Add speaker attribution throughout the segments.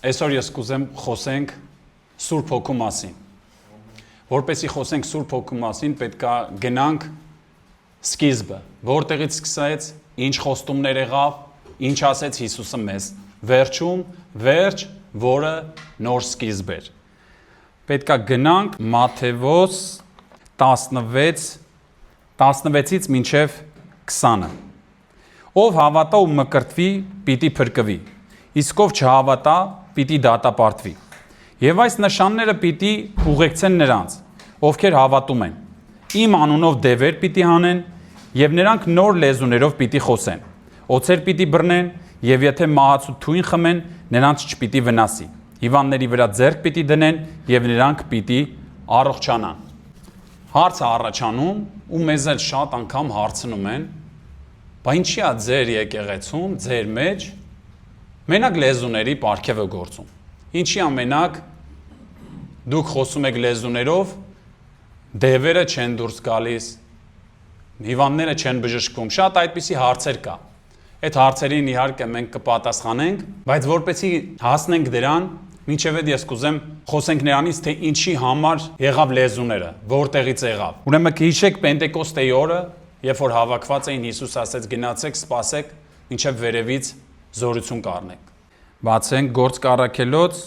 Speaker 1: Այսօր ես կուզեմ խոսենք Սուրբ Հոգու մասին։ Որպեսզի խոսենք Սուրբ Հոգու մասին, պետք է գնանք սկիզբը, որտեղից սկսեց, ինչ խոստումներ եղավ, ինչ ասեց Հիսուսը մեզ։ Վերջում, վերջ, որը նոր սկիզբ էր։ Պետք է գնանք Մատթեոս 16-ից մինչև 20-ը։ Ով հավատա ու մկրտվի, պիտի փրկվի, իսկ ով չհավատա, պիտի դատապարտվի։ Եվ այս նշանները պիտի ուղեկցեն նրանց, ովքեր հավատում են։ Իմ անունով դևեր պիտի հանեն, եւ նրանք նոր լեզուներով պիտի խոսեն։ Օձեր պիտի բռնեն, եւ եթե մահացու թույն խմեն, նրանց չպիտի վնասի։ Հիվանդների վրա ձեռք պիտի դնեն, եւ նրանք պիտի առողջանան։ Հարցը առաջանում, ու մեզ էլ շատ անգամ հարցնում են, բա ինչի՞ է ձեր եկեղեցում, ձեր մեջ մենակ լեզուների պարգև է գործում։ Ինչի՞ ամենակ դուք խոսում եք լեզուներով, դևերը չեն դուրս գալիս, հիվանդները չեն բժշկվում, շատ այդպիսի հարցեր կա։ Այդ հարցերին իհարկե մենք կպատասխանենք, բայց որպեսզի հասնենք դրան, մինչև այդ ես կուզեմ խոսենք նրանից, թե ինչի համար եղավ լեզուները, որտեղից եղավ։ Ուրեմն կհիշեք Պենտեկոստեի օրը, երբ որ հավաքված էին, Հիսուս ասեց գնացեք, սպասեք, մինչև վերևից զորություն կառնեք։ Բացենք Գործք առաքելոց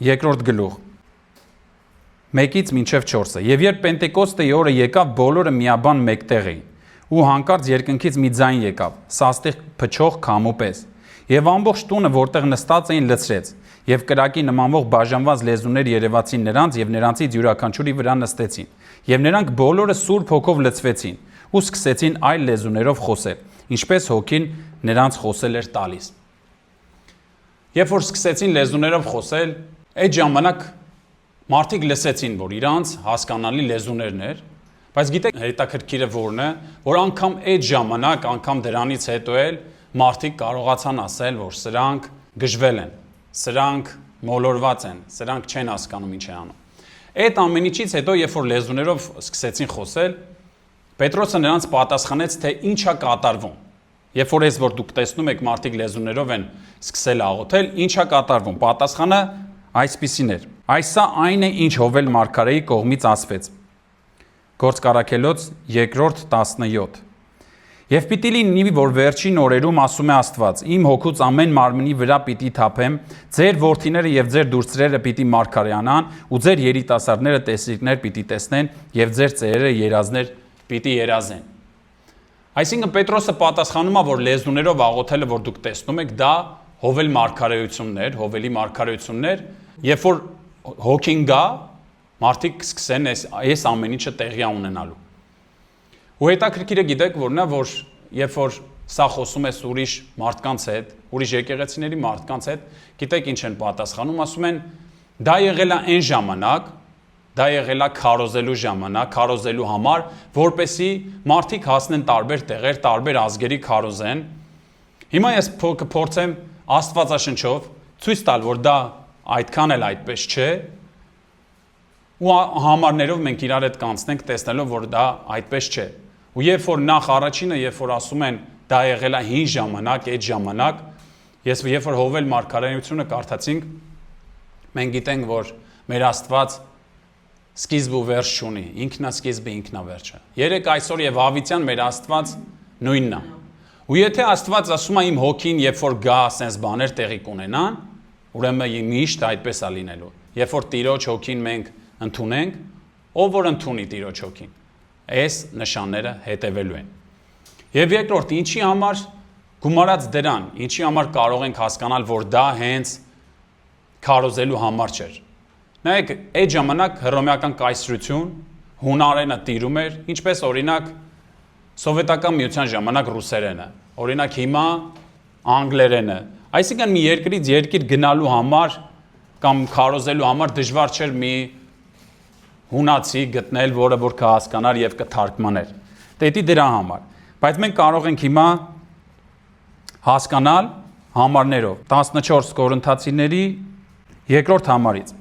Speaker 1: 2-րդ գլուխ 1-ից մինչև 4-ը։ Եվ երբ Պենտեկոստեի օրը եկավ, բոլորը միաբան մեկտեղ էին, ու հանկարծ երկնքից մի ձայն եկավ, սաստիկ փչող քամու պես, եւ ամբողջ տունը, որտեղ նստած էին, լցրեց, եւ կրակի նմանվող բաժանված լեզուներ երևացին նրանց, եւ նրանցից յուրաքանչյուրի վրա նստեցին, եւ նրանք բոլորը Սուրբ Հոգով լցվեցին, ու սկսեցին այլ լեզուներով խոսել, ինչպես Հոգին նրանց խոսել էր տալիս։ Երբ որ սկսեցին լեզուներով խոսել, այդ ժամանակ մարդիկ լսեցին, որ իրանց հասկանալի լեզուներն էր, բայց գիտեք հետաքրքիրը որն է, որ անգամ այդ ժամանակ, անգամ դրանից հետո էլ մարդիկ կարողացան ասել, որ սրանք գժվել են, սրանք մոլորված են, սրանք չեն հասկանում ինչ է անում։ Այդ ամեն ինչից հետո, երբ որ լեզուներով սկսեցին խոսել, Պետրոսը նրանց պատասխանեց, թե ինչ է կատարվում։ Երբ որ ես որ դուք տեսնում եք մարդիկ լեզուներով են սկսել աղոթել, ինչ է կատարվում։ Պատասխանը այսպիսին էր. Այսա այն է, ինչ Հովել մարգարեի կողմից ասվեց։ Գործք առաքելոց 2:17։ Եվ պիտի լինի, որ վերջին օրերում ասում է Աստված. Իմ հոգուց ամեն մարմնի վրա պիտի թափեմ, ձեր որդիները եւ ձեր դուրսրերը պիտի մարգարեանան, ու ձեր երիտասարդները տեսիլքներ պիտի տեսնեն, եւ ձեր ծերերը երազներ պիտի երազեն։ Այսինքն Պետրոսը պատասխանում է, որ լեզուներով աղոթելը, որ դուք տեսնում եք, դա Հովել մարգարեություններ, Հովելի մարգարեություններ, երբ որ հոգին գա, մարդիկ սկսեն այս ամեն ինչը տեղի ունենալու։ Ու հետաքրքիրը գիտեք որն է, որ երբ որ սա խոսում ես ուրիշ մարդկանց հետ, ուրիշ եկեղեցիների մարդկանց հետ, գիտեք ինչ են պատասխանում, ասում են դա եղել է այն ժամանակ, դա եղել է քարոզելու ժամանակ, քարոզելու համար, որպեսզի մարդիկ հասնեն տարբեր տեղեր, տարբեր ազգերի քարոզեն։ Հիմա ես կփորձեմ Աստվածաշնչով ցույց տալ, որ դա այդքան էլ այդպես չէ, ու համարներով մենք իրար հետ կանցնենք, տեսնելով, որ դա այդպես չէ։ Ու երբ որ նախ առաջինը, երբ որ ասում են դա եղել է հին ժամանակ, այդ ժամանակ, երբ որ Հովել մարգարեությունը կարդացինք, մենք գիտենք, որ մեր Աստված սկիզբ ու վերջ չունի, ինքնասկիզբը ինքնավերջը։ Երեք այսօր եւ հավիտյան մեր Աստված նույնն է։ Ու եթե Աստված ասում է իմ հոգին, երբ որ գա, ասես բաներ տեղի կունենան, ուրեմն միշտ այդպես է լինելու։ Երբ որ Տիրոջ հոգին մենք ընդունենք, ով որ ընդունի Տիրոջ հոգին, այս նշանները հետևելու են։ Եվ երկրորդ, ինչի համար գումարած դրան, ինչի համար կարող ենք հասկանալ, որ դա հենց քարոզելու համար չէր։ Նայեք, այդ ժամանակ հռոմեական կայսրություն, հունարենը տիրում էր, ինչպես օրինակ սովետական միության ժամանակ ռուսերենը, օրինակ հիմա անգլերենը։ Այսինքն մի երկրից երկիր գնալու համար կամ քարոզելու համար դժվար չէր մի հունացի գտնել, որը որ կհասկանար եւ կթարգմաներ։ Դետի դրա համար։ Բայց մենք կարող ենք հիմա հասկանալ համարներով 14 Կորինթացիների 2-րդ համարից։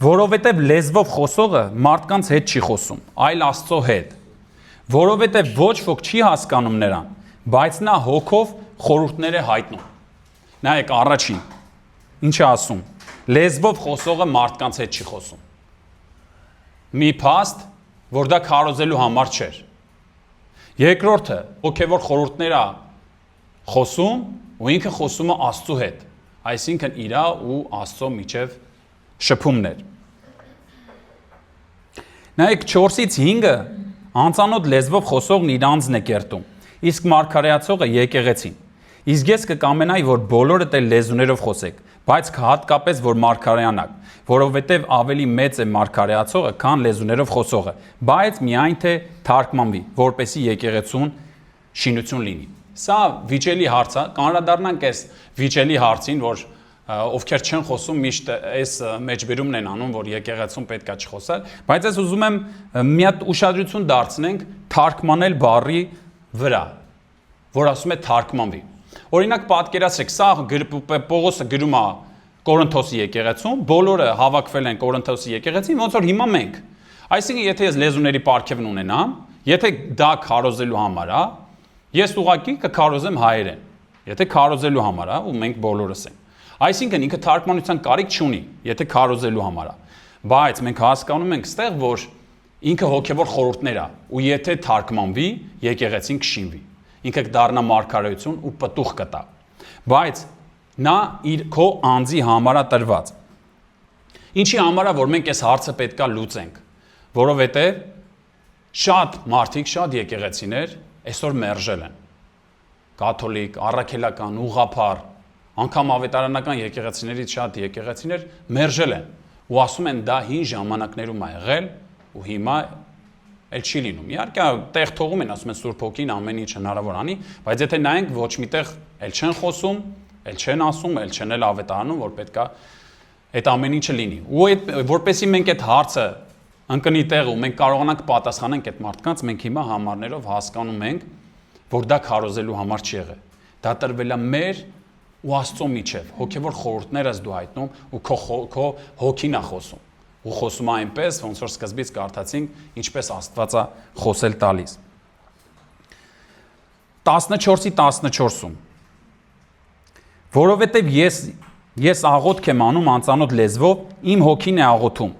Speaker 1: Որովհետև լեզվով խոսողը մարդկանց հետ չի խոսում, այլ Աստծո հետ, որովհետև ոչ ոք չի հասկանում նրան, բայց նա հոգով խորհուրդներ է հայտնում։ Նայեք առաջին, ինչ է ասում։ Լեզվով խոսողը մարդկանց հետ չի խոսում։ Մի փաստ, որ դա քարոզելու համար չէր։ Երկրորդը հոգևոր խորհուրդներ է խոսում ու ինքը խոսում է Աստծո հետ, այսինքն իրա ու Աստծո միջև շփումներ։ Նայեք 4-ից 5-ը անծանոթ լեզվով խոսողն իր անձն է կերտում, իսկ մարգարեացողը եկեղեցին։ Իսկ ես կկամենայի, որ բոլորդ էլ լեզուներով խոսեք, բայց հատկապես որ մարգարեանաք, որովհետև ավելի մեծ է մարգարեացողը, քան լեզուներով խոսողը, բայց միայն թե թարգմանվի, որպեսզի եկեղեցուն շինություն լինի։ Սա վիճելի հարց է, կանրադառնանք այս վիճելի հարցին, որ ովքեր չեն խոսում միշտ այս մեջբերումն են անում, որ եկեղեցուն պետքա չխոսել, բայց ես ուզում եմ մի հատ ուշադրություն դարձնենք թարգմանել բառի վրա, որ ասում է թարգմանվի։ Օրինակ պատկերացրեք, սա Պողոսը գրում է Կորինթոսի եկեղեցում, բոլորը հավաքվել են Կորինթոսի եկեղեցին, ոնց որ հիմա մենք։ Այսինքն, եթե ես լեզուների պարգևն ունենամ, եթե դա քարոզելու համար է, ես ուղղակի կքարոզեմ հայերեն։ Եթե քարոզելու համար է, ու մենք բոլորս ենք։ Այսինքն ինքը թարգմանության կարիք չունի, եթե քարոզելու համար է։ Բայց մենք հասկանում ենք ստեղ, որ ինքը հոգևոր խորհուրդներ է, ու եթե թարգմանվի, եկեղեցին կշինվի։ Ինքը կդառնա մարգարեություն ու պտուղ կտա։ Բայց նա իր քո անձի համար է տրված։ Ինչի համար է, որ մենք այս հարցը պետքա լուծենք, որովհետև շատ մարդիկ, շատ եկեղեցիներ այսօր մերժել են։ Կաթոլիկ, առաքելական, ուղղափառ, անգամ ավետարանական եկեղեցիներից շատ եկեղեցիներ մերժել են ու ասում են դա հին ժամանակներում է եղել ու հիմա էլ չի լինում։ Իհարկե տեղ թողում են, ասում են Սուրբ Հոգին ամեն ինչ հնարավոր անի, բայց եթե նայենք ոչ միտեղ էլ չեն խոսում, էլ չեն ասում, էլ չեն էլ ավետարանում, որ պետքա այդ ամեն ինչը լինի։ Ու որպեսզի մենք այդ հարցը ընկնի տեղ ու մենք կարողանանք պատասխանենք այդ մարդկանց, մենք հիմա համարներով հասկանում ենք, որ դա քարոզելու համար չի եղել։ Դա տրվել է մեր ու Աստծո միջև, հոգևոր խորհուրդներս դու հայտնում ու քո հոգին է խոսում։ Ու խոսում է այնպես, ոնց որ սկզբից կարդացինք, ինչպես Աստված է խոսել տալիս։ 14-ի 14-ում Որովհետև ես աղոթք եմ անում անծանոթ լեզվով, իմ հոգին է աղոթում,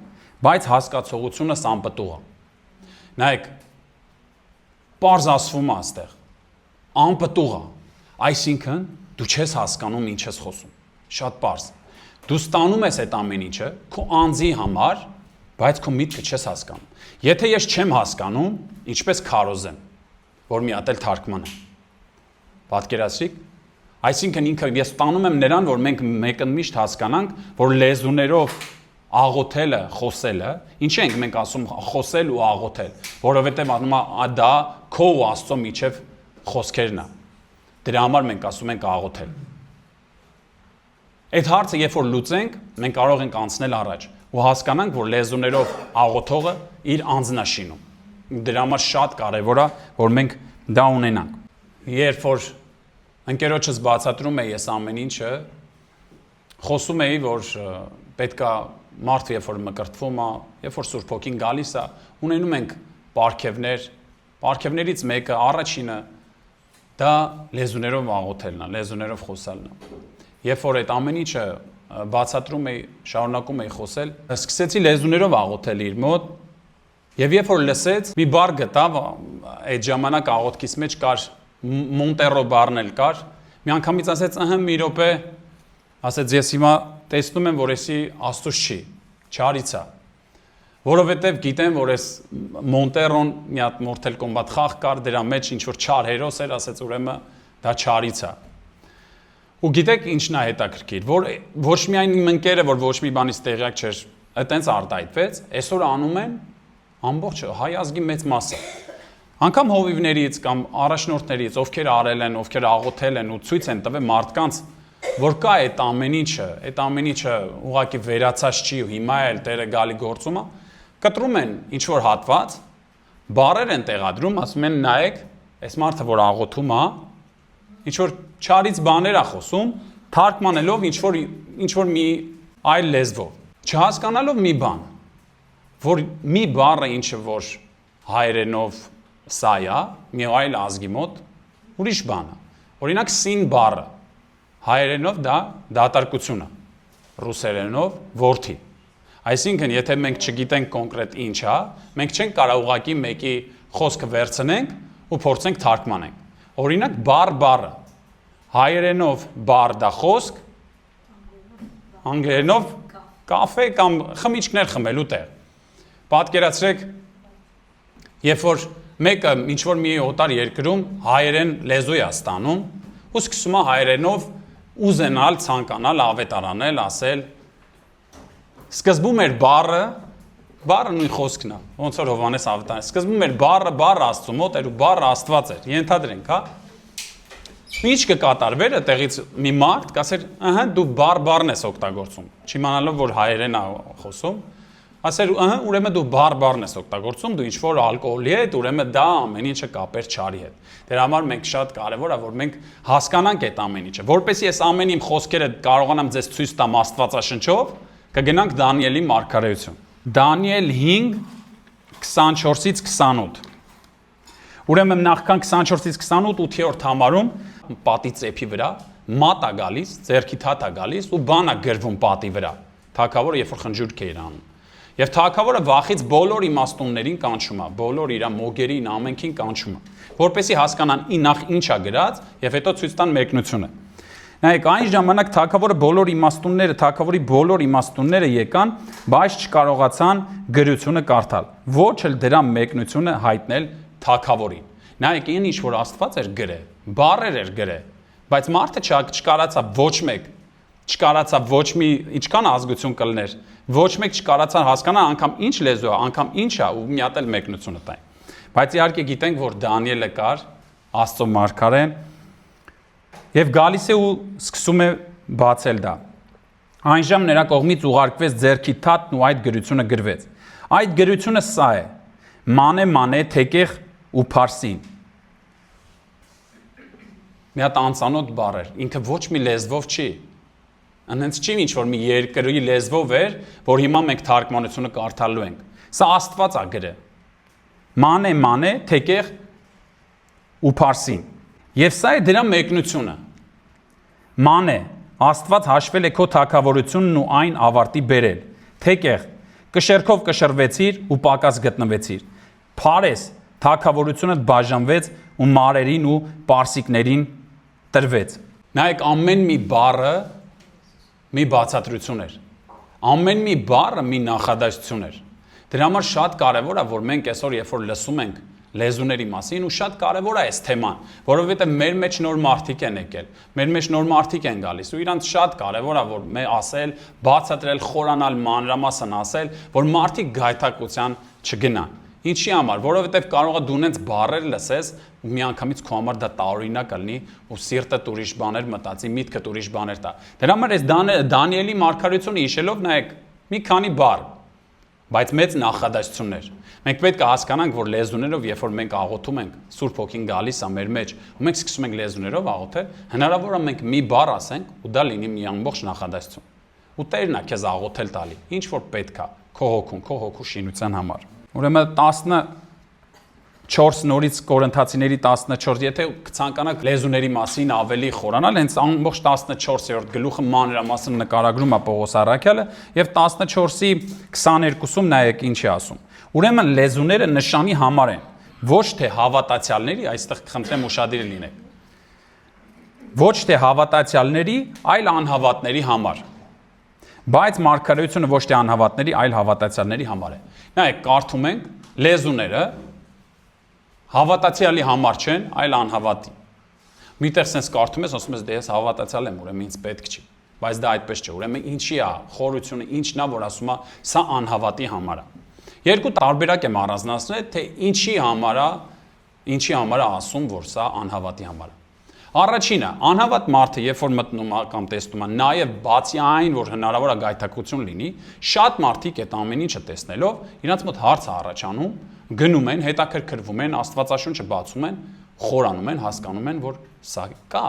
Speaker 1: բայց հասկացողությունս անպտուղ է։ Նայեք, պարզ ասվում է այստեղ, անպտուղ է, այսինքն դու չես հասկանում ինչ ես խոսում, շատ պարզ։ Դու ստանում ես այդ ամեն ինչը քո անձի համար, բայց քո միտքը չես հասկանում։ Եթե ես չեմ հասկանում, ինչպես քարոզեմ, որ մի հատ էլ թարգմանեմ։ Պատկերացրիք, այսինքն ինքը ես ստանում եմ նրան, որ մենք մեկընդմիշտ հասկանանք, որ լեզուներով աղոթելը, խոսելը, ինչի ենք մենք ասում խոսել ու աղոթել, որովհետև դա քո ու Աստծո միջև խոսքերն է։ Դրա համար մենք ասում ենք աղոթել։ Այդ հարցը երբ որ լուծենք, մենք կարող ենք անցնել առաջ ու հասկանանք, որ լեզուներով աղոթողը իր անձն է շինում։ Դրա համար շատ կարևոր է, որ մենք դա ունենանք։ Երբ որ ընկերոջս բացատրում էի այս ամեն ինչը, խոսում էի, որ պետքա մարդը երբ որ մկրտվում է, երբ որ Սուրբ Հոգին գալիս է, ունենում ենք պարգևներ, պարգևներից մեկը առաջինը դա լեզուներով աղոթելն է, լեզուներով խոսալն է։ Երբ որ այդ ամեն ինչը բացատրում էի, շարունակում էի խոսել, սկսեցի լեզուներով աղոթել իր մոտ, եւ երբ որ լսեց, մի բառ գտավ, այդ ժամանակ աղոթքից մեջ կար Մոնտերո բառն էլ կար, մի անգամից ասեց, մի րոպե, ասեց ես հիմա տեսնում եմ, որ էսի Աստուծո չի, չարից է, որովհետև գիտեմ, որ այս Մոնտերոն մի հատ Mortal Kombat խաղ կար, դրա մեջ ինչ որ չար հերոս էր, ասեց ուրեմն դա չարից է։ Ու գիտեք ինչն է հետաքրքիր, որ ոչ միայն իմ ընկերը, որ ոչ մի բանից տեղյակ չէր, այտենց արտահայտվեց, այսօր անում են ամբողջ հայ ազգի մեծ մասը։ Անկամ հովիվներից կամ առաջնորդներից, ովքեր արել են, ովքեր աղոթել են ու ցույց են տվել մարդկանց, որ կա այդ ամեն ինչը ուղղակի վերացած չի ու հիմա էլ Տերը գալի գործում է, կտրում են ինչ որ հատված, բառեր են տեղադրում, ասում են նայեք, այս մարդը որ աղոթում է, ինչ որ չարից բաներ է խոսում, թարգմանելով ինչ որ մի այլ լեզվով, չհասկանալով մի բան, որ մի բառը ինչը որ հայերենով սա է, մի այլ ազգի մոտ ուրիշ բան է։ Օրինակ սին բառը հայերենով դա դատարկություն է։ ռուսերենով որդի։ Այսինքն, եթե մենք չգիտենք կոնկրետ ինչ է, մենք չենք կարող ուղղակի մեկի խոսքը վերցնենք ու փորձենք թարգմանենք։ Օրինակ, բառը հայերենով բառ դա խոսք, անգլերենով կաֆե կամ խմիչքներ խմելու տեղ։ Պատկերացրեք, երբ որ մեկը ինչ-որ մի օտար երկրում հայերեն լեզու է ստանում ու սկսում է հայերենով ուզենալ, ցանկանալ, ավետարանել, ասել։ Սկզբում էր բառը նույն խոսքն է, ոնց որ Հովհաննես ավետարանը։ Սկզբում էր բառը Աստծու մոտ էր ու բառը Աստված էր։ Ենթադրենք, հա։ Ինչ կկատարվեր այդտեղից մի մարդ կասեր, ըհը դու բառն ես օգտագործում, չիմանալով որ հայերեն է խոսում, ասեր, ըհը ուրեմն դու բառն ես օգտագործում, դու ինչ-որ ալկոհոլի հետ, ուրեմն դա ամեն ինչը կապեր չարի հետ։ Դրա համար մենք շատ կարևոր է որ մենք հասկանանք այդ ամեն ինչը, որպեսզի այս ամեն իմ խոսքերը կարողանամ ձեզ ցույց տամ Աստվածաշնչով, կգնանք Դանիելի մարգարեություն։ Դանիել 5 24-ից 28։ Ուրեմն նախքան 24-ից 28 8-րդ համարում պատի ծեփի վրա մատ է գալիս, ձեռքի թաթ է գալիս ու բան է գրվում պատի վրա։ Թագավորը երբ որ խնջուրք է անում։ Եվ թագավորը վախից բոլոր իմաստուններին կանչում է, բոլոր իր մոգերին, ամենքին կանչում է, որպեսզի հասկանան նախ ինչ է գրած եւ հետո ցույց տան մեկնությունը։ Նայեք, այն ժամանակ թագավորի բոլոր իմաստունները եկան, բայց չկարողացան գրությունը կարդալ, ոչ էլ դրա մեկնությունը հայտնել թագավորին։ Նայեք, այն ինչ որ Աստված էր գրել, բառեր էր գրել, բայց մարդը չկարացավ ոչ մեկ, չկարացավ ոչ մի ինչքան ազգություն կլներ, ոչ մեկ չկարացան հասկանալ անգամ ինչ լեզու է, անգամ ինչ է ու մի հատ էլ մեկնությունը տային։ Բայց իհարկե գիտենք, որ Դանիելը կար, Աստծո մարգարեն, եւ գալիս է ու սկսում է բացել դա։ Այնժամ նրա կողմից ուղարկվեց ձեռքի թաթն ու այդ գրությունը գրվեց։ Այդ գրությունը սա է. մանե թեկեղ ու փարսին։ Մի հատ անծանոթ բառ էր, ինքը ոչ մի լեզվով չի։ Անհենց չի ինչ որ մի երկրի լեզվով էր, որ հիմա մենք թարգմանությունը կարդալու ենք։ Սա Աստված է գրել։ Մանե թեկեղ ու փարսին։ Եվ սա է դրա մեկնությունը։ Մանե, Աստված հաշվել է քո թագավորությունն ու այն ավարտի բերել։ Թեկեղ, կշեռքով կշռվեցիր ու պակաս գտնվեցիր։ Փարես, թագավորությունդ բաժանվեց ու մարերին ու պարսիկներին տրվեց։ Նայեք, ամեն մի բառը մի բացատրություն էր։ Ամեն մի բառը մի նախադասություն էր։ Դրա համար շատ կարևոր է, որ մենք այսօր երբ որ լսում ենք լեզուների մասին ու շատ կարևոր է այս թեման, որովհետև մեր մեջ նոր մարդիկ են եկել, մեր մեջ նոր մարդիկ են գալիս ու իրանց շատ կարևոր է որ մենք ասել, բացատրել, խորանալ, մանրամասն ասել, որ մարդիկ գայթակղության չգնան։ Ինչի համար, որովհետև կարող է դու նենց բառեր լսես ու միանգամից քո համար դա տարօրինակ կլինի ու սիրտդ ուրիշ բաներ մտածի, միտքդ ուրիշ բաներ տա։ Դրա համար այս Դանիելի մարգարեությունը հիշելով նայեք մի քանի բառ, բայց մեծ նախադասություններ։ Մենք պետք է հասկանանք, որ լեզուներով, երբ որ մենք աղոթում ենք, Սուրբ Հոգին գալիս է մեր մեջ, ու մենք սկսում ենք լեզուներով աղոթել, հնարավոր է մենք մի բառ ասենք, ու դա լինի մի ամբողջ նախադասություն։ Ու Տերն է քեզ աղոթել տալի, ինչ որ պետք է, քո հոգու շինության համար։ Ուրեմն 14 նորից Կորինթացիների 14, եթե ցանկանաք լեզուների մասին ավելի խորանալ, հենց ամբողջ 14-րդ գլուխը մանրամասն նկարագրում է Պողոս առաքյալը եւ 14-ի 22-ում նայեք ինչ է ասում։ Ուրեմն լեզուները նշանի համար են, ոչ թե հավատացյալների, այստեղ խնդրեմ ուշադիր լինեք։ Ոչ թե հավատացյալների, այլ անհավատների համար։ Բայց մարգարեությունը ոչ թե անհավատների, այլ հավատացյալների համար է։ Նայեք, կարդում ենք լեզուները հավատացյալի համար չեն, այլ անհավատի։ Միտեղ sense կարդում ես, ասում ես դե ես հավատացյալ եմ, ուրեմն ինձ պետք չի։ Բայց դա այդպես չէ, ուրեմն ինչի է խորությունը, ինչն է, որ ասում է սա անհավատի համար է։ Երկու տարբերակ եմ առանձնացնել, թե ինչի համար է ասում, որ սա անհավատի համար է։ Առաջինը, անհավատ մարդը, երբ որ մտնում է կամ տեսնում է, նաև բացի այն, որ հնարավոր է գայթակղություն լինի, շատ մարդիկ այդ ամեն ինչը տեսնելով, իրենց մոտ հարց է առաջանում, գնում են, հետաքրքրվում են, Աստվածաշունչը բացում են, խորանում են, հասկանում են, որ սա կա,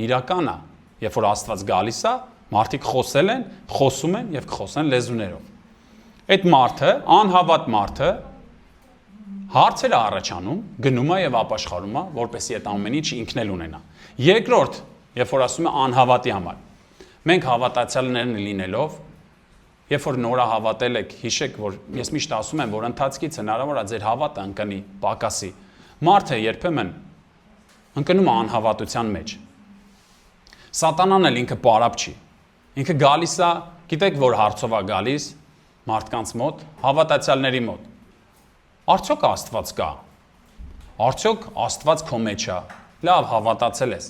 Speaker 1: իրական է։ Երբ որ Աստված գալիս է, մարդիկ խոսել են, խոսում են եւ կխոսեն լեզուներով։ Այդ մարդը, անհավատ մարդը հարցեր է առաջանում, գնում է եւ ապաշխարում է, որպեսզի այդ ամեն ինչը ինքն էլ ունենա։ Երկրորդ, երբ որ ասում է անհավատի համար, Մենք հավատացյալներն լինելով, երբ որ նորա հավատել եք, հիշեք, որ ես միշտ ասում եմ, որ ընթացքից հնարավոր է ձեր հավատը ընկնի, պակասի։ Մարդը երբեմն ընկնում է անհավատության մեջ։ Սատանան էլ ինքը պարապ չի։ Ինքը գալիս է, գիտեք, որ հարցով է գալիս մարդկանց մոտ, հավատացյալների մոտ։ Արդյոք Աստված կա։ Արդյոք Աստված քո մեջ է։ Լավ, հավատացել ես։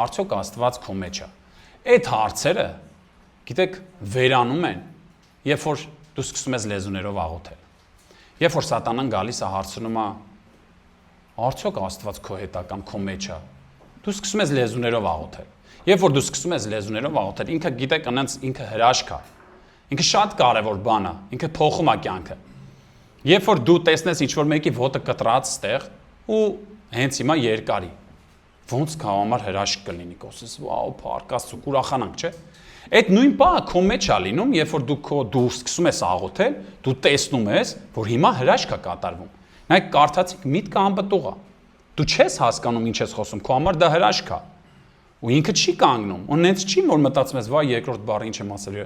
Speaker 1: Արդյոք Աստված քո մեջ է։ Այդ հարցերը, գիտեք, վերանում են, երբ որ դու սկսում ես լեզուներով աղոթել։ Երբ որ Սատանան գալիս է հարցնում է, արդյոք Աստված քո հետ է կամ քո մեջ է, դու սկսում ես լեզուներով աղոթել։ Երբ որ դու սկսում ես լեզուներով աղոթել, ինքը գիտեք, անենց ինքը հրաշք է։ Ինքը շատ կարևոր բան է, ինքը փոխում է կյանքը։ Երբ որ դու տեսնես ինչ-որ մեկի ոտը կտրած ստեղ ու հենց հիմա երկարի, ոնց քո համար հրաշք կլինի, կոսես, վաու, փառք, ուրախանանք, չէ՞։ Այդ նույն բանը քո մեջ է լինում, երբ որ դու սկսում ես աղոթել, դու տեսնում ես, որ հիմա հրաշք է կատարվում։ Նայեք, կարդացիք, միտքը անպտուղ է։ Դու չես հասկանում ինչ ես խոսում, քո համար դա հրաշք է։ Ու ինքը չի կանգնում, ու նենց չի, որ մտածում ես, վայ, երկրորդ բառը ինչ եմ ասել,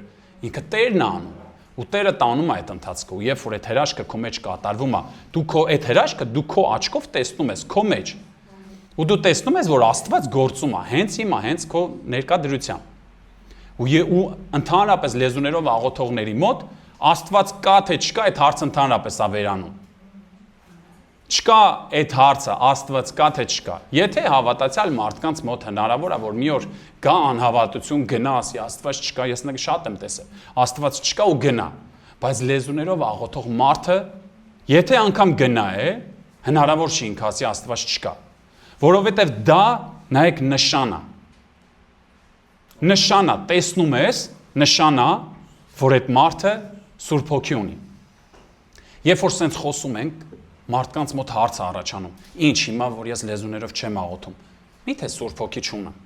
Speaker 1: ինքը Տերն է անում, ու Տերը տանում է այդ ընթացքը, ու երբ որ այդ հրաշքը քո մեջ կատարվում է, դու քո այդ հրաշքը դու քո աչքով տեսնում ես քո մեջ, ու դու տեսնում ես, որ Աստված գործում է, հենց հիմա, հենց քո ներկա դրությամբ։ Ու ընդհանրապես լեզուներով աղոթողների մոտ Աստված կա թե չկա, այդ հարցը ընդհանրապես է վերանում։ Չկա այդ հարցը, Աստված կա թե չկա։ Եթե հավատացյալ մարդկանց մոտ հնարավոր է, որ մի օր գա անհավատություն, գնա, ասի Աստված չկա, ես շատ եմ տեսել։ Աստված չկա ու գնա, բայց լեզուներով աղոթող մարդը, եթե անգամ գնա է, հնարավոր չի ինքը ասի Աստված չկա, որովհետև դա նայեք նշան է։ Նշան է, տեսնում ես, նշան է, որ այդ մարդը Սուրբ Հոգի ունի։ Երբ որ սենց խոսում ենք, մարդկանց մոտ հարց է առաջանում, ինչ հիմա, որ ես լեզուներով չեմ աղոթում, միթե Սուրբ Հոգի չունեմ։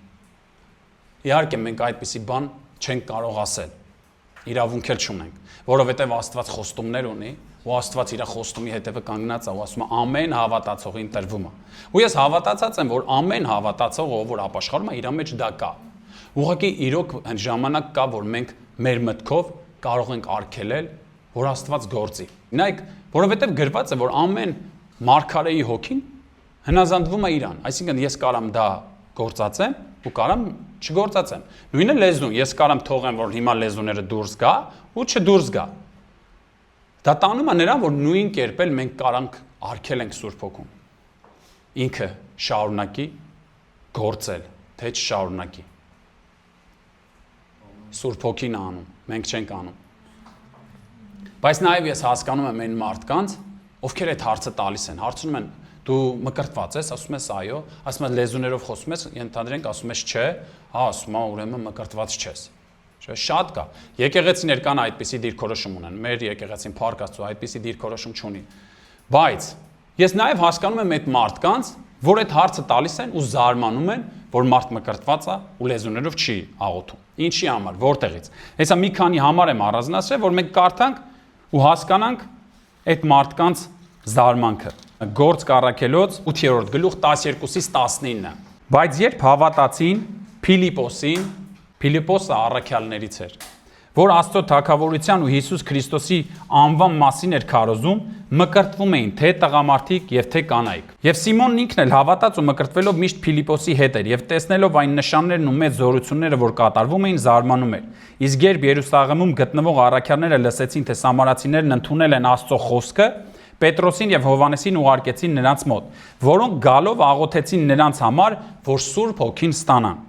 Speaker 1: Իհարկե մենք այդպիսի բան չենք կարող ասել, իրավունք էլ չունենք, որովհետև Աստված խոստումներ ունի, ու Աստված իր խոստումի հետևը կանգնած է ու ասում է ամեն հավատացողին տրվում է։ Ու ես հավատացած եմ, որ ամեն հավատացող, ով որ ապաշխարում է, իր մեջ դա կա։ Ուղղակի իրոք ժամանակ կա, որ մենք մեր մտքով կարող ենք արգելել, որ Աստված գործի։ Նայեք, որովհետև գրված է, որ ամեն մարգարեի հոգին հնազանդվում է իրան, այսինքն ես կարամ դա գործածեմ ու կարամ չգործածեմ։ Նույնը լեզուն, ես կարամ թողեմ, որ հիմա լեզուները դուրս գա ու չդուրս գա։ Դա տանում է նրան, որ նույն կերպ էլ մենք կարանք արգելենք Սուրբ Հոգուն։ Ինքը շարունակի գործել, թե չշարունակի։ Սուրբ Հոգին է անում, մենք չենք անում։ Բայց նաև ես հասկանում եմ այն մարդկանց, ովքեր այդ հարցը տալիս են, հարցնում են, դու մկրտված ես, ասում ես այո, ասում ես լեզուներով խոսում ես, ենթադրենք ասում ես չէ, հա, ասում է ուրեմն մկրտված չես։ Չէ, շատ կա։ Եկեղեցիներ կան այդպիսի դիրքորոշում ունեն, մեր եկեղեցին Փառք Աստծո այդպիսի դիրքորոշում չունի։ Բայց ես նաև հասկանում եմ այդ մարդկանց, որ այդ հարցը տալիս են ու զարմանում են, որ մարդ մկրտված է ու լեզուներով չի աղոթում։ Ինչի համար, որտեղից։ Հեսա մի քանի համար եմ առանձնացրել, որ մենք կարդանք ու հասկանանք այդ մարդկանց զարմանքը։ Գործ Առաքելոց 8-րդ գլուխ 12-ից 19-ը։ Բայց երբ հավատացին Փիլիպոսին, Փիլիպոսը առաքյալներից էր, որ Աստծո թագավորության ու Հիսուս Քրիստոսի անվան մասին էր քարոզում, մկրտվում էին թե տղամարդիկ եւ թե կանայք։ Եվ Սիմոնն ինքն էլ հավատաց ու մկրտվելով միշտ Փիլիպոսի հետ էր եւ տեսնելով այն նշաններն ու մեծ զորությունները, որ կատարվում էին, զարմանում էր։ Իսկ երբ Երուսաղեմում գտնվող առաքյալները լսեցին, թե սամարացիներն ընդունել են Աստծո խոսքը, Պետրոսին եւ Հովանեսին ուղարկեցին նրանց մոտ, որոնք գալով աղոթեցին նրանց համար, որ Սուրբ Հոգին ստանան։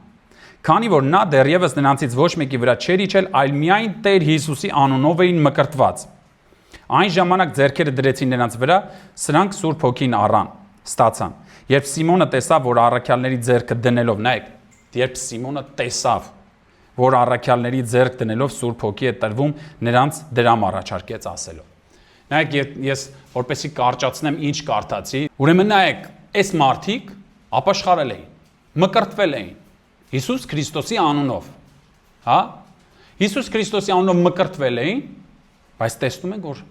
Speaker 1: Քանի որ նա դեռևս նրանցից ոչ մեկի վրա չէր իջել, այլ միայն Տեր Հիսուսի անունով էին մկրտված։ Այն ժամանակ ձեռքերը դրեցին նրանց վրա, սրանք Սուրբ Հոգին առան, ստացան։ Երբ Սիմոնը տեսավ, որ առաքյալների ձեռքը դնելով, նայեք, երբ Սիմոնը տեսավ, որ առաքյալների ձեռք դնելով Սուրբ Հոգի է տրվում, նրանց դրամ առաջարկեց ասելով։ Նայեք, ես որպեսզի կարճացնեմ ինչ կարդացի, ուրեմն նայեք, այս մարդիկ ապաշխարել էին, մկրտվել էին Հիսուս Քրիստոսի անունով, հա? Հիսուս Քրիստոսի անունով մկրտվել էին, բայց տեսնում ենք, որ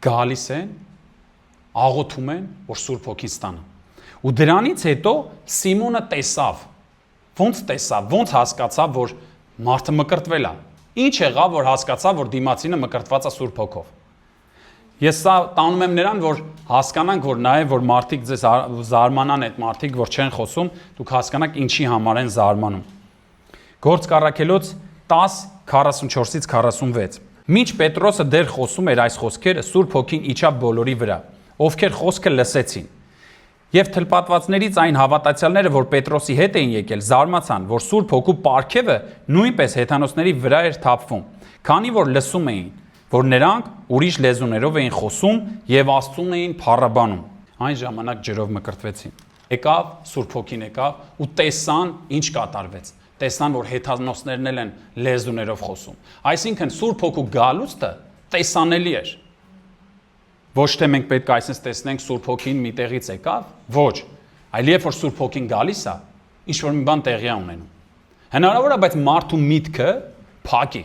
Speaker 1: գալիս են, աղոթում են, որ Սուրբ Հոգին ստանան։ Ու դրանից հետո Սիմոնը տեսավ, ոնց հասկացավ, որ Մարդը մկրտվել է։ Ինչ եղավ, որ հասկացա, որ դիմացինը մկրտված է Սուրբ Հոգով։ Ես սա տանում եմ նրան, որ հասկանանք, որ նաև որ մարդիկ ձեզ զարմանան այդ մարդիկ, որ չեն խոսում, դուք հասկանաք ինչի համար են զարմանում։ Գործք առաքելոց 10:44-ից 46։ Մինչ Պետրոսը դեռ խոսում էր այս խոսքերը, Սուրբ Հոգին իջավ բոլորի վրա, ովքեր խոսքը լսեցին։ Եվ թլպատվածներից այն հավատացյալները, որ Պետրոսի հետ էին եկել, զարմացան, որ Սուրբ Հոգու պարգևը նույնպես հեթանոսների վրա էր թափվում, քանի որ լսում էին, որ նրանք ուրիշ լեզուներով էին խոսում եւ Աստծուն էին փառաբանում։ Այն ժամանակ ջրով մկրտվեցին։ Եկավ Սուրբ Հոգին եկավ ու տեսան ինչ կատարվեց։ Տեսան, որ հեթանոսներն են լեզուներով խոսում։ Այսինքն Սուրբ Հոգու գալուստը տեսանելի էր։ Ոչ թե մենք պետք է այսպես տեսնենք Սուրբ Հոգին մի տեղից եկավ, ոչ, այլ երբ որ Սուրբ Հոգին գալիս է, ինչ որ մի բան տեղի է ունենում։ Հնարավոր է, բայց մարդու միտքը փակի։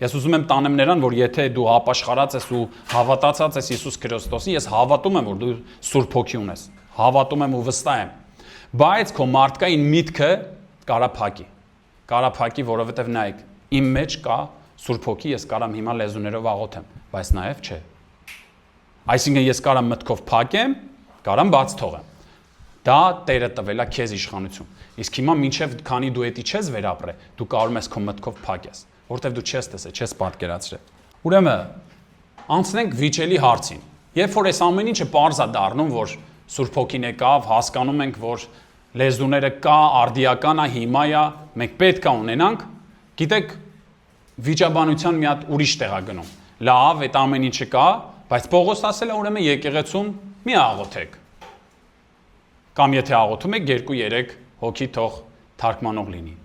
Speaker 1: Ես ուզում եմ տանեմ նրան, որ եթե դու ապաշխարած ես ու հավատացած ես Հիսուս Քրիստոսին, ես հավատում եմ, որ դու Սուրբ Հոգի ունես։ Հավատում եմ ու վստահ եմ։ Բայց քո մարդկային միտքը կարա փակի։ Կարա փակի, որովհետև նայեք, իմ մեջ կա Սուրբ Հոգի, ես կարամ հիմա լեզուներով աղոթեմ, բայց նաև չէ։ Այսինքն ես կարամ մտքով փակեմ, կարամ բաց թողեմ։ Դա Տերը տվել է քեզ իշխանություն։ Իսկ հիմա մինչև քանի դու էդի չես վերապրե, դու կարող ես քո մտքով փակես, որտեվ դու չես տեսել, չես պատկերացրել։ Ուրեմն անցնենք վիճելի հարցին։ Երբ որ այս ամեն ինչը պարզ է դառնում, որ Սուրբ Հոգին եկավ, հասկանում ենք, որ լեզուները կա, արդիական է, հիմա է, մենք պետք է ունենանք, գիտեք, վիճաբանության մի հատ ուրիշ տեղ է գնում։ Լավ, այդ ամեն ինչը կա, բայց Պողոս ասել է ուրեմն եկեղեցում մի աղոթեք։ Կամ եթե աղոթում եք 2-3 հոգի թող թարգմանող լինի։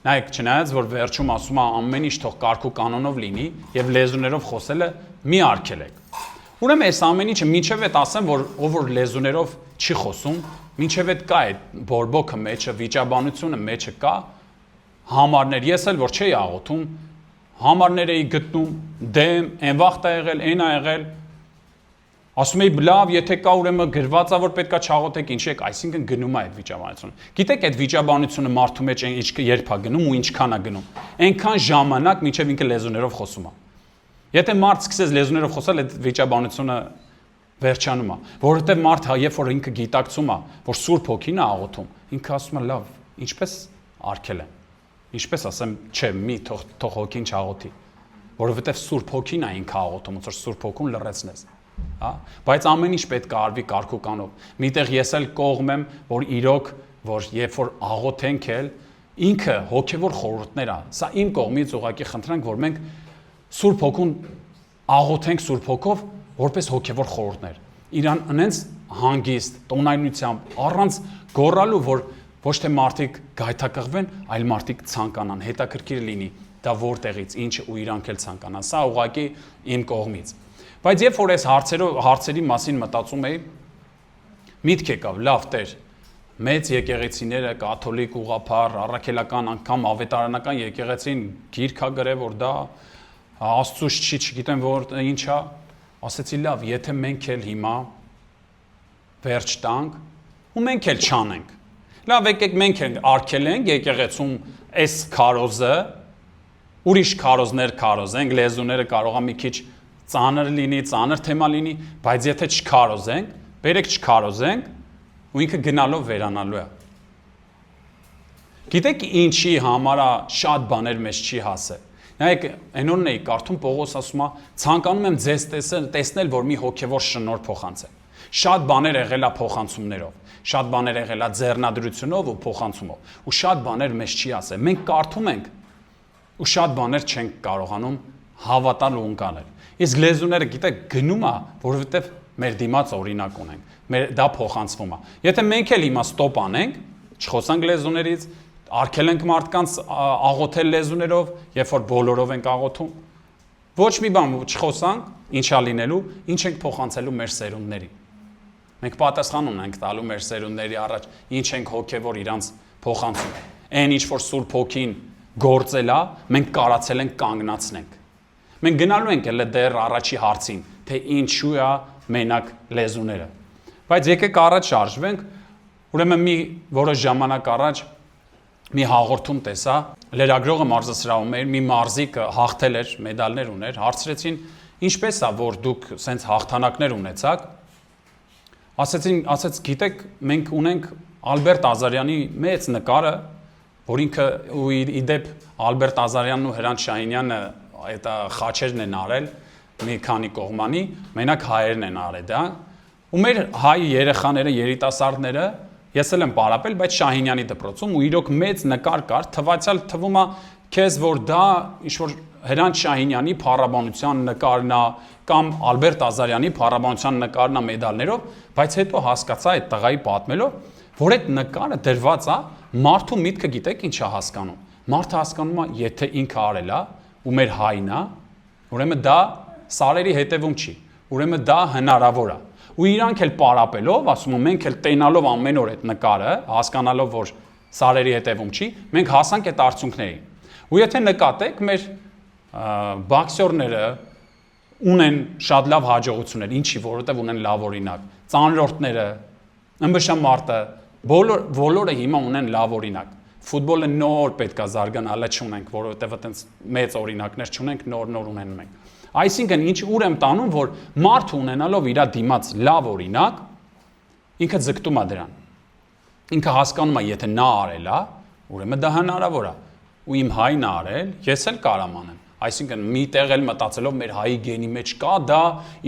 Speaker 1: Նայեք, չնայած որ վերջում ասում է ամեն ինչ թող կարգ ու կանոնով լինի եւ լեզուներով խոսելը մի արգելեք։ Ուրեմն այս ամեն ինչը մինչև այդ ասեմ, որ ով որ լեզուներով չի խոսում, մինչև այդ կա այդ բորբոքը մեջը, վիճաբանությունը մեջը կա, համարներ, ես էլ որ չէի աղոթում, համարներ էի գտնում, դեմ, այն վաղտ է եղել, այն է եղել, ասում էի լավ, եթե կա ուրեմն գրված է որ պետքա չաղոթեք, ինչ եք, այսինքն գնում է այդ վիճաբանությունը։ Գիտեք այդ վիճաբանությունը մարդու մեջ երբ է գնում ու ինչքան է գնում։ Այնքան ժամանակ մինչև ինքը լեզուներով խոսում է։ Եթե մարդ սկսես լեզուներով խոսել, այդ վիճաբանությունը վերջանում է, որովհետև մարդ երբ որ ինքը գիտակցում է, որ Սուրբ Հոգին է աղոթում, ինքը ասում է լավ, ինչպես արգել եմ։ Ինչպես ասեմ, չէ, մի թող Հոգին չաղոթի, որովհետև Սուրբ Հոգին է ինքը աղոթում, ոնց որ Սուրբ Հոգուն լռեցնես, հա։ Բայց ամեն ինչ պետք է արվի կարգ ու կանոնով։ Միտեղ ես էլ կողմ եմ, որ իրոք, որ երբ որ աղոթենք էլ, ինքը հոգևոր խորհուրդներ է։ Սա իմ կողմից ուղղակի խնդրանք, որ մենք Սուրբ Հոգուն աղոթենք Սուրբ Հոգով, որպես հոգևոր խորհուրդներ։ Իրան անենց հանգիստ, տոնայնությամբ, առանց գոռալու, որ ոչ թե մարդիկ գայթակղվեն, այլ մարդիկ ցանկանան, հետաքրքիր լինի, դա որտեղից, ինչը ու իրանք էլ ցանկանան։ Սա ուղղակի իմ կողմից։ Բայց երբ որ այս հարցերի մասին մտածում էի, միտք եկավ, լավ Տեր, մեծ եկեղեցիները, կաթոլիկ, ուղղափառ, առաքելական, անգամ ավետարանական եկեղեցին գիրք է գրել, որ դա Աստծուց չի, չգիտեմ որ ինչ է, ասեցի լավ, եթե մենք էլ հիմա վերջ տանք ու մենք էլ չանենք։ Լավ, եկեք մենք էլ արգելենք եկեղեցում այս քարոզը, ուրիշ քարոզներ քարոզենք, լեզուները կարող է մի քիչ ծանր լինի, ծանր թեմա լինի, բայց եթե չքարոզենք, բերեք չքարոզենք ու ինքը գնալով վերանալու է։ Գիտեք ինչի համար է շատ բաներ մեզ չի հասել։ Նայեք, այնօրն էի կարդում Պողոս ասում է, ցանկանում եմ ձեզ տեսնել, որ մի հոգևոր շնորհ փոխանցեմ։ Շատ բաներ եղել է փոխանցումներով, շատ բաներ եղել է ձեռնադրությունով ու փոխանցումով, ու շատ բաներ մեզ չի ասել։ Մենք կարդում ենք ու շատ բաներ չենք կարողանում հավատալ ու ընկալել։ Իսկ լեզուները, գիտեք, գնում է, որովհետև մեր դիմաց օրինակ ունենք։ Դա փոխանցվում է։ Եթե մենք էլ հիմա ստոպ անենք, չխոսանք լեզուներից, արգելենք մարդկանց աղոթել լեզուներով, երբ որ բոլորով ենք աղոթում, ոչ մի բան չխոսանք, ինչա լինելու, ինչ ենք փոխանցելու մեր սերունդներին։ Մենք պատասխան ունենք տալու մեր սերունդների առաջ, ինչ ենք հոգևոր իրանց փոխանցում։ Այն ինչ որ Սուրբ Հոգին գործել է, մենք կարացել ենք կանգնացնենք։ Մենք գնալու ենք էլ դեռ առաջի հարցին, թե ինչու է մենակ լեզուները։ Բայց եկեք առաջ շարժվենք, ուրեմն մի որոշ ժամանակ առաջ մի հաղորդում տեսա, լրագրողը մարզասրահում էր, մի մարզիկ հաղթել էր, մեդալներ ուներ, հարցրեցին, ինչպես է, որ դուք սենց հաղթանակներ ունեցաք, ասեց, գիտեք, մենք ունենք Ալբերտ Ազարյանի մեծ նկարը, որ ինքը ու իդեպ Ալբերտ Ազարյանն ու Հրանտ Շահինյանը այդ խաչերն են արել, մի քանի կողմանի, մենակ հայերն են արել դա, ու մեր հայ երեխաները, երիտասարդները, ես էլ եմ պարապել, բայց Շահինյանի դպրոցում ու իրոք մեծ նկար կար, թվացյալ թվում է քեզ, որ դա ինչ-որ Հրանտ Շահինյանի փառաբանության նկարն է կամ Ալբերտ Ազարյանի փառաբանության նկարն է մեդալներով, բայց հետո հասկացա այդ տղայի պատմելով, որ այդ նկարը դրված է, մարդու միտքը գիտեք ինչ է հասկանում։ Մարդը հասկանում է, եթե ինքը արել է ու մեր հայն է, ուրեմն դա սարերի հետևում չի, ուրեմն դա հնարավոր է։ Ու իրանք էլ պարապելով, ասում են, մենք էլ տենալով ամեն օր այդ նկարը, հասկանալով, որ սարերի հետևում չի, մենք հասանք այդ արդյունքներին։ Ու եթե նկատեք, մեր բոքսերները ունեն շատ լավ հաջողություններ, ինչի, որովհետև ունեն լավ օրինակ։ Ծանրորդները, ըմբշա մարտը, բոլորը հիմա ունեն լավ օրինակ։ Ֆուտբոլը նոր պետք է զարգանալը չունենք, որովհետև այտենց մեծ օրինակներ չունենք, նոր ունեն մենք։ Այսինքն ինչ ուր եմ տանում, որ մարդը ունենալով իր դիմաց լավ օրինակ, ինքը ձգտում է դրան։ Ինքը հասկանում է, եթե նա արել է, ուրեմն դա հնարավոր է։ Ու իմ հայն արել, ես էլ կարամ անեմ։ Այսինքն մի տեղ էլ մտածելով մեր հայի գենի մեջ կա, դա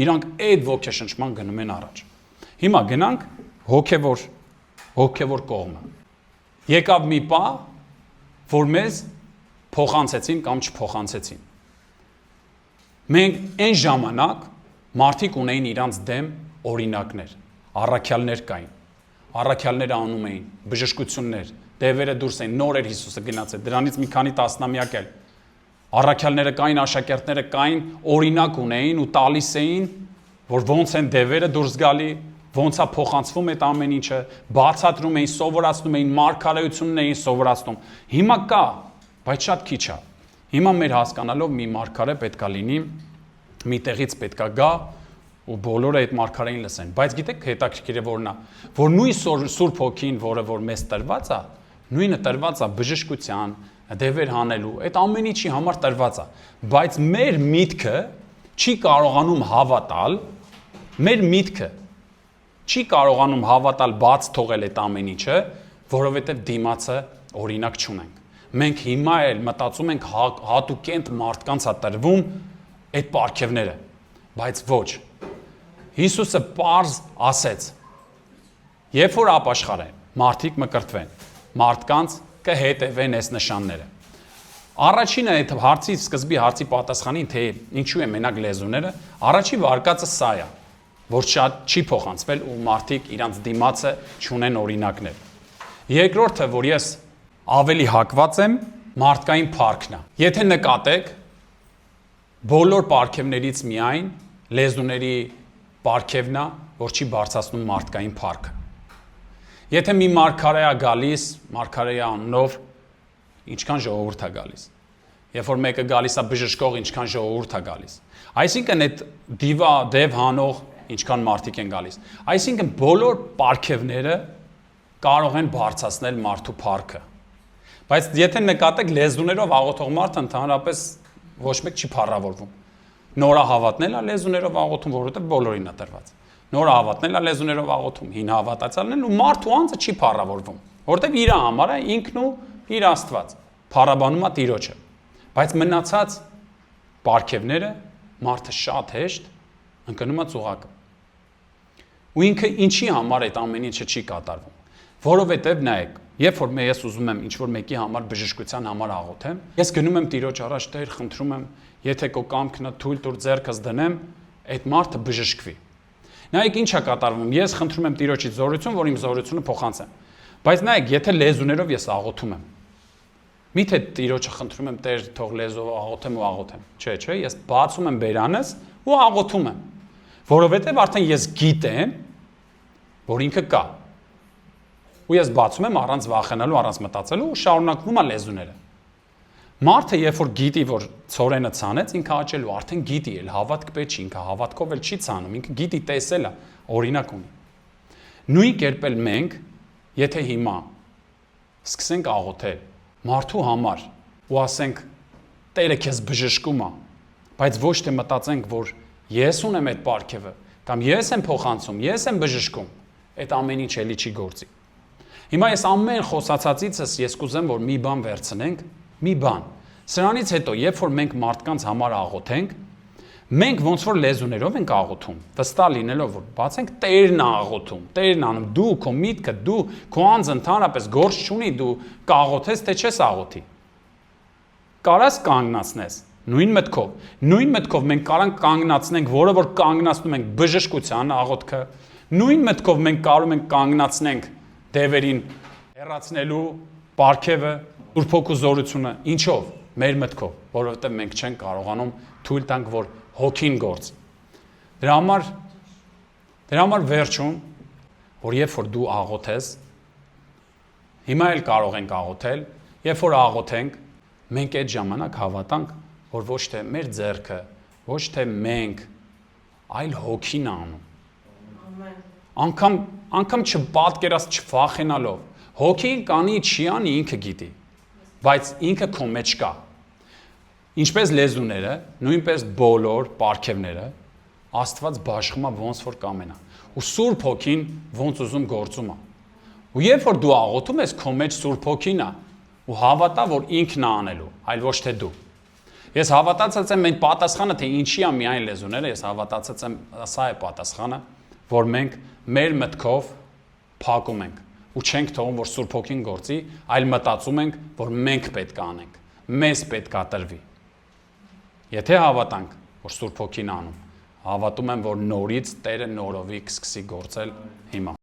Speaker 1: իրանք այդ ոգեշնչման գնում են առաջ։ Հիմա գնանք հոգևոր կողմը։ Եկավ մի պահ, որ մեզ փոխանցեցին կամ չփոխանցեցին։ Մենք այն ժամանակ մարդիկ ունեին իրանց դեմ օրինակներ, առաքյալներ կային։ Առաքյալները անում էին բժշկություններ, դևերը դուրս էին, նոր էր Հիսուսը գնացել, դրանից մի քանի տասնամյակ էլ։ Առաքյալները կային, աշակերտները կային, օրինակ ունեին ու տալիս էին, որ ոնց են դևերը դուրս գալի, ոնց է փոխանցվում այդ ամեն ինչը, բացատրում էին, սովորացնում էին, մարգարեությունն էին սովորացնում։ Հիմա կա, բայց շատ քիչ է։ Հիմա մեր հասկանալով մի մարգարե պետքա լինի, մի տեղից պետքա գա ու բոլորը այդ մարգարեին լսեն։ Բայց գիտեք հետաքրքիր է որն է, որ նույն Սուրբ Հոգին, որը որ մեզ տրված է, նույնը տրված է բժշկության, դևեր հանելու, այդ ամեն ինչի համար տրված է, բայց մեր միտքը չի կարողանում հավատալ, մեր միտքը չի կարողանում հավատալ բաց թողել այդ ամեն ինչը, որովհետև դիմացը օրինակ չունենք։ Մենք հիմա էլ մտածում ենք հատուկենտ մարդկանց է տրվում այդ պարգևները, բայց ոչ։ Հիսուսը պարզ ասեց, երբ որ ապաշխարեն, մարդիկ մկրտվեն, մարդկանց կհետևեն այս նշանները։ Առաջինը այդ հարցի սկզբի հարցի պատասխանին, թե ինչու է մենակ լեզուները, առաջի վարկածը սա է, որ շատ չի փոխանցվել ու մարդիկ իրանց դիմացը չունեն օրինակներ։ Երկրորդը, որ ես ավելի հակված եմ, մարդկային փառքն է։ Եթե նկատեք, բոլոր պարգևներից միայն լեզուների պարգևն է, որ չի բարձրացնում մարդկային փառքը։ Եթե մի մարգարե է գալիս, մարգարեի անունով, ինչքան ժողովուրդ է գալիս։ Երբ որ մեկը գալիս է բժշկող, ինչքան ժողովուրդ է գալիս։ Այսինքն այդ դև հանող ինչքան մարդիկ են գալիս։ Այսինքն բոլոր պարգևները կարող են բարձրացնել մարդու փառքը։ Բայց եթե նկատեք լեզուներով աղոթող մարդը ընդհանրապես ոչ մեկ չի փառավորվում։ Նորա հավատնել է լեզուներով աղոթում, որովհետև բոլորին է տրված։ Նորը հավատնել է լեզուներով աղոթում, հին հավատացյալն ու մարդու անձը չի փառավորվում, որովհետև իր համար է ինքն ու իր Աստված, փառաբանում է Տիրոջը։ Բայց մնացած պարգևները մարդը շատ հեշտ ընկնում է ծուղակը։ Ու ինքը ինչի համար այդ ամեն ինչը չի կատարվում, որովհետև նայեք, երբ որ ես ուզում եմ ինչ-որ մեկի համար բժշկության համար աղոթեմ, ես գնում եմ Տիրոջ առաջ, Տեր, խնդրում եմ, եթե քո կամքն է թույլ տուր ձեռքս դնեմ, այդ մարդը բժշկվի։ Նայեք ինչ է կատարվում, ես խնդրում եմ Տիրոջից զորություն, որ իմ զորությունը փոխանցեմ։ Բայց նայեք, եթե լեզուներով ես աղոթում եմ, միթե Տիրոջը խնդրում եմ, Տեր, թող լեզվով աղոթեմ ու աղոթեմ։ Չէ, ես բացում եմ բերանս ու աղոթում եմ, որովհետև արդեն ես գիտեմ, որ ինքը կա։ Ու ես բացում եմ առանց վախենալու, առանց մտածելու ու շարունակվում է լեզուները։ Մարդը երբ որ գիտի, որ ցորենը ցանեց, ինքը աճելու, արդեն գիտի, էլ հավատք պետք չի, ինքը հավատքով էլ չի ցանում, ինքը գիտի տեսել է, օրինակ ունի։ Նույն կերպ էլ մենք, եթե հիմա սկսենք աղոթել, մարդու համար ու ասենք Տերը քեզ բժշկում է, բայց ոչ թե մտածենք, որ ես ունեմ այդ պարգևը, կամ ես եմ փոխանցում, ես եմ բժշկում, այդ ամեն ինչ էլի չի գործի։ Հիմա ես ամեն խոսացածիցս ես կուզեմ, որ մի բան վերցնենք, մի բան։ Սրանից հետո, երբ որ մենք մարդկանց համար աղոթենք, մենք ոնց որ լեզուներով ենք աղոթում, վստահ լինելով, որ բացենք Տերն է աղոթում, Տերն անում, դու քո միտքը, դու քո անձը ընդհանրապես գործ չունի, դու կաղոթես, թե չես աղոթի։ Կարաս կանգնացնես, նույն մտքով մենք կարանք կանգնացնենք, որը որ կանգնացնում ենք բժշկության աղոթքը, նույն մտքով մենք կարող ենք կանգնացնենք դևերին հեռացնելու պարգևը, Սուրբ Հոգու զորությունը, ինչով, մեր մտքով, որովհետև մենք չենք կարողանում թույլ տանք, որ հոգին գործի։ Դրա համար վերջում, որ երբ որ դու աղոթես, հիմա էլ կարող ենք աղոթել, երբ որ աղոթենք, մենք այդ ժամանակ հավատանք, որ ոչ թե մեր ձեռքը, ոչ թե մենք, այլ հոգին անում։ Անգամ չպատկերած չվախենալով, հոգին կանի չի անի ինքը գիտի, բայց ինքը քո մեջ կա։ Ինչպես լեզուները, նույնպես բոլոր պարգևները, Աստված բաշխում է ոնց որ կամենա։ Ու Սուրբ Հոգին ոնց ուզում գործում է։ Ու երբ որ դու աղոթում ես, քո մեջ Սուրբ Հոգին է, ու հավատա, որ ինքն է անելու, այլ ոչ թե դու։ Ես հավատացած եմ այն պատասխանը, թե ինչի է միայն լեզուները, ես հավատացած եմ, սա է պատասխանը, որ մենք մեր մտքով փակում ենք ու չենք թողում, որ Սուրբ Հոգին գործի, այլ մտածում ենք, որ մենք պետք է անենք, մեզ պետք է տրվի։ Եթե հավատանք, որ Սուրբ Հոգին անում, հավատում եմ, որ նորից Տերը նորովի կսկսի գործել հիմա։